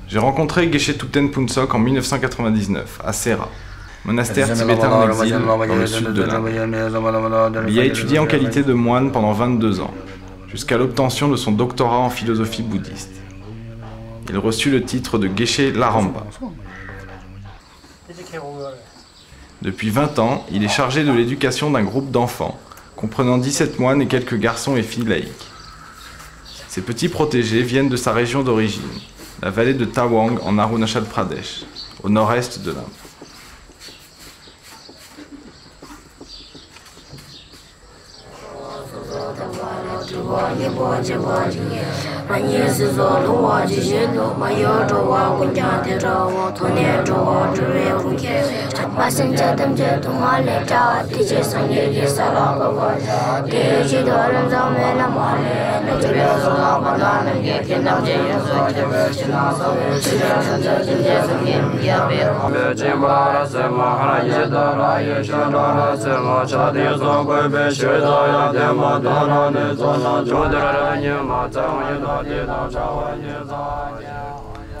J'ai rencontré Geshe Thupten Phuntsok en 1999, à Sera, monastère tibétain en exil dans le sud de l'Inde. Il y a étudié en qualité de moine pendant 22 ans, jusqu'à l'obtention de son doctorat en philosophie bouddhiste. Il reçut le titre de Geshe Laramba. Depuis 20 ans, il est chargé de l'éducation d'un groupe d'enfants, comprenant 17 moines et quelques garçons et filles laïcs. Ses petits protégés viennent de sa région d'origine, la vallée de Tawang en Arunachal Pradesh, au nord-est de l'Inde.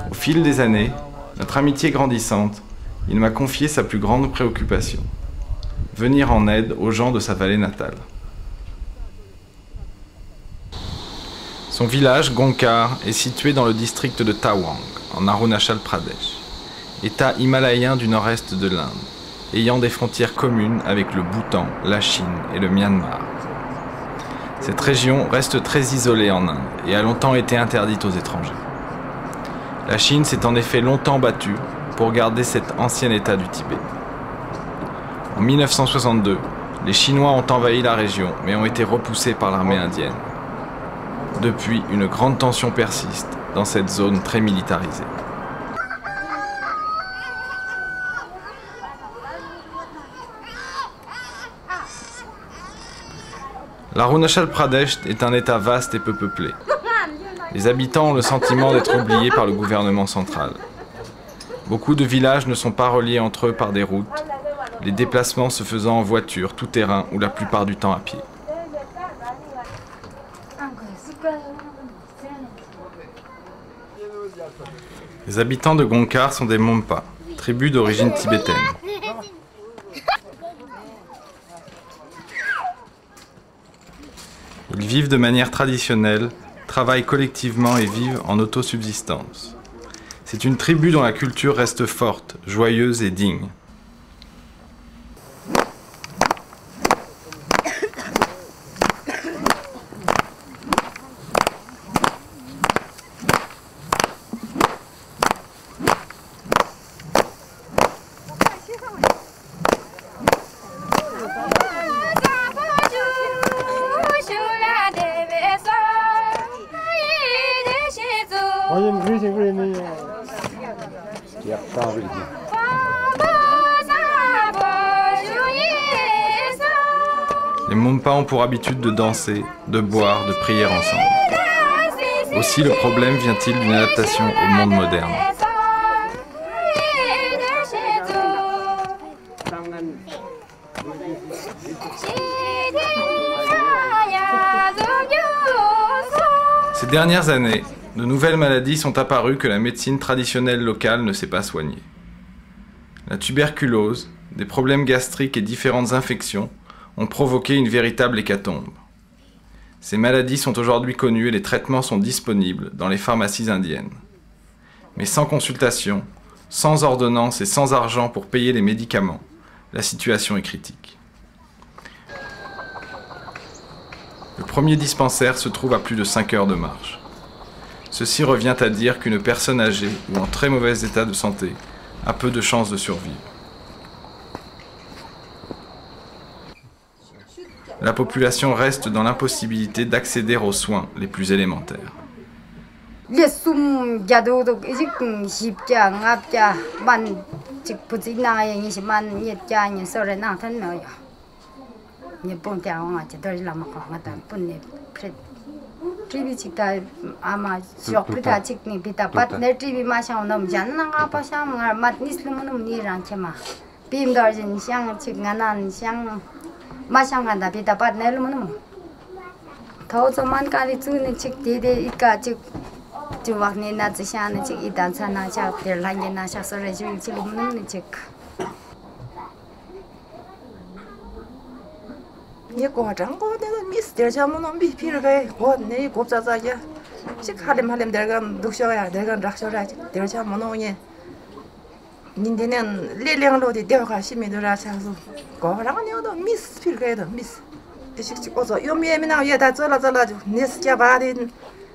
Au fil des années, notre amitié grandissante, il m'a confié sa plus grande préoccupation, venir en aide aux gens de sa vallée natale. Son village, Gonkar, est situé dans le district de Tawang, en Arunachal Pradesh, état himalayen du nord-est de l'Inde, ayant des frontières communes avec le Bhoutan, la Chine et le Myanmar. Cette région reste très isolée en Inde et a longtemps été interdite aux étrangers. La Chine s'est en effet longtemps battue pour garder cet ancien état du Tibet. En 1962, les Chinois ont envahi la région mais ont été repoussés par l'armée indienne. Depuis, une grande tension persiste dans cette zone très militarisée. L'Arunachal Pradesh est un état vaste et peu peuplé. Les habitants ont le sentiment d'être oubliés par le gouvernement central. Beaucoup de villages ne sont pas reliés entre eux par des routes, les déplacements se faisant en voiture, tout terrain ou la plupart du temps à pied. Les habitants de Gonkar sont des Monpa, tribu d'origine tibétaine. Ils vivent de manière traditionnelle, travaillent collectivement et vivent en autosubsistance. C'est une tribu dont la culture reste forte, joyeuse et digne. Les Monpa ont pour habitude de danser, de boire, de prier ensemble. Aussi le problème vient-il d'une adaptation au monde moderne. Ces dernières années, de nouvelles maladies sont apparues que la médecine traditionnelle locale ne sait pas soigner. La tuberculose, des problèmes gastriques et différentes infections ont provoqué une véritable hécatombe. Ces maladies sont aujourd'hui connues et les traitements sont disponibles dans les pharmacies indiennes. Mais sans consultation, sans ordonnance et sans argent pour payer les médicaments, la situation est critique. Le premier dispensaire se trouve à plus de 5 heures de marche. Ceci revient à dire qu'une personne âgée ou en très mauvais état de santé a peu de chances de survivre. La population reste dans l'impossibilité d'accéder aux soins les plus élémentaires. 마상한다 비다 받내려면 더 좀만까지 주는 책 대대 이까지 주막네 나지샤는 책 이단사나 작들 한게 나셔서 좀 지금은 책 예고 장고 내가 미스터 자문은 비필게 곧내 곱자자야 식하림 내가 독셔야 내가 락셔라 내가 자문은 ninde는 릴량로디 되어가 시민들아 차서 거랑은 여도 미스 필게도 미스 식식 어서 요미에미나 예다 절라절라주 네스자 바딘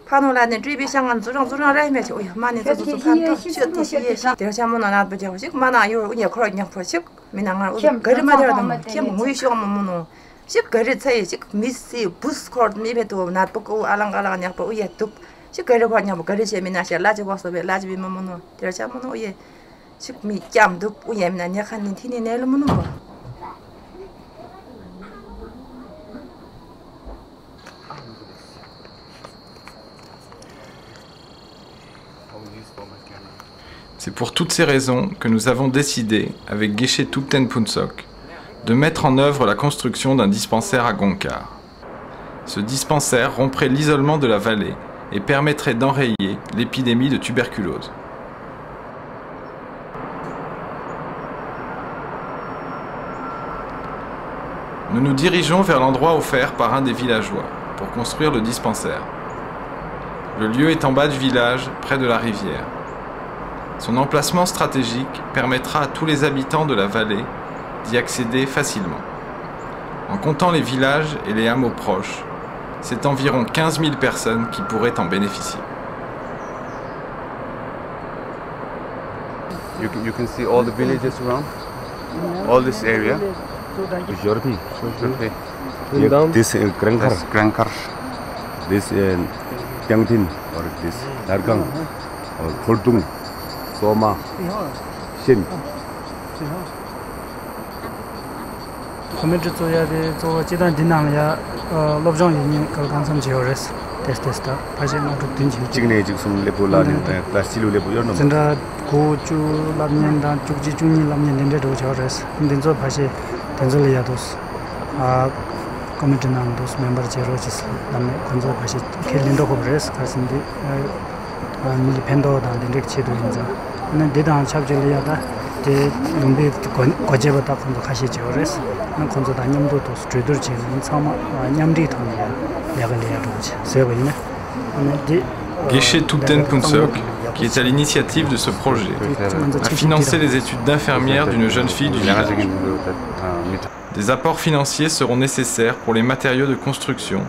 파노라는 드비상한 주렁주렁 라이메지 오야 많이 저도 판도 슈티시에 내가 자문은 안 버져 식 많아 요 그냥 그냥 퍼식 미낭을 거르마더라도 팀 무이쇼 뭐노 식 거르 차이 식 미스 부스코드 미베도 나쁘고 알랑알랑 냥 보예 뚝 식 거르 그냥 뭐 거르 세미나시 라지 버서 라지 비모노 내가 자문은 오예 식미 짬도 우엠나 약한 티니 내려면 뭐 C'est pour toutes ces raisons que nous avons décidé, avec Geshe Thupten Phuntsok, de mettre en œuvre la construction d'un dispensaire à Gonkar. Ce dispensaire romprait l'isolement de la vallée et permettrait d'enrayer l'épidémie de tuberculose. Nous nous dirigeons vers l'endroit offert par un des villageois pour construire le dispensaire. Le lieu est en bas du village, près de la rivière. Son emplacement stratégique permettra à tous les habitants de la vallée d'y accéder facilement. En comptant les villages et les hameaux proches, c'est environ 15 000 personnes qui pourraient en bénéficier. You can see all the villages around, all this area. Jordi. This Grankar, this Tiangtin, or this Dargang, or Khordung, Soma, Shin. Community to Jidan Dinamia, Lobjong in Kalkansam Geores, Testa, Pajama to Tinji. Chignage some Lepola, Plastilu Lepono. Sandra go to Lamian, Chuji Juni Lamian in the Geores, and then so Pache, Tanzaliados, committee on those member Georges, Conzo Pache, Kilindo Cobres, Casindi, Milipendo, and the Richido in the. And then did on Chabjeliada. 제 용비 거제보다 건도 가시죠. 그래서 건도 단념도 또 스트레이트 지는 참아 냠리 통이야. 야글이야 그렇지. 세번이네. Geshe Thupten Phuntsok, qui est à l'initiative de ce projet, a financé les études d'infirmière d'une jeune fille du village. Des apports financiers seront nécessaires pour les matériaux de construction,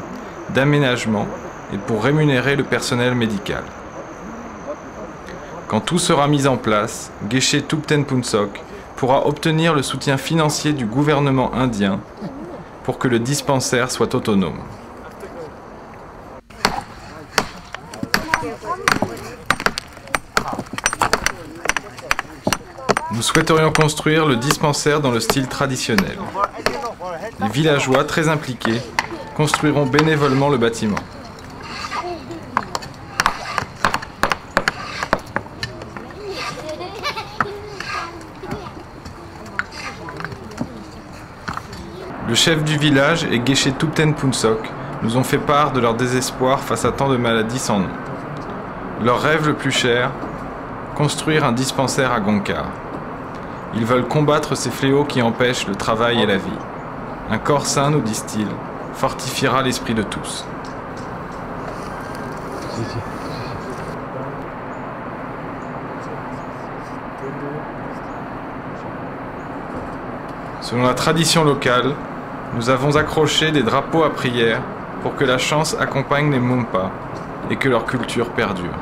d'aménagement et pour rémunérer le personnel médical. Quand tout sera mis en place, Geshe Thupten Phuntsok pourra obtenir le soutien financier du gouvernement indien pour que le dispensaire soit autonome. Nous souhaiterions construire le dispensaire dans le style traditionnel. Les villageois très impliqués construiront bénévolement le bâtiment. Le chef du village et Geshe Thupten Phuntsok nous ont fait part de leur désespoir face à tant de maladies sans nom. Leur rêve le plus cher, construire un dispensaire à Gonkar. Ils veulent combattre ces fléaux qui empêchent le travail et la vie. Un corps sain, nous disent-ils, fortifiera l'esprit de tous. Selon la tradition locale, nous avons accroché des drapeaux à prière pour que la chance accompagne les Mumpa et que leur culture perdure.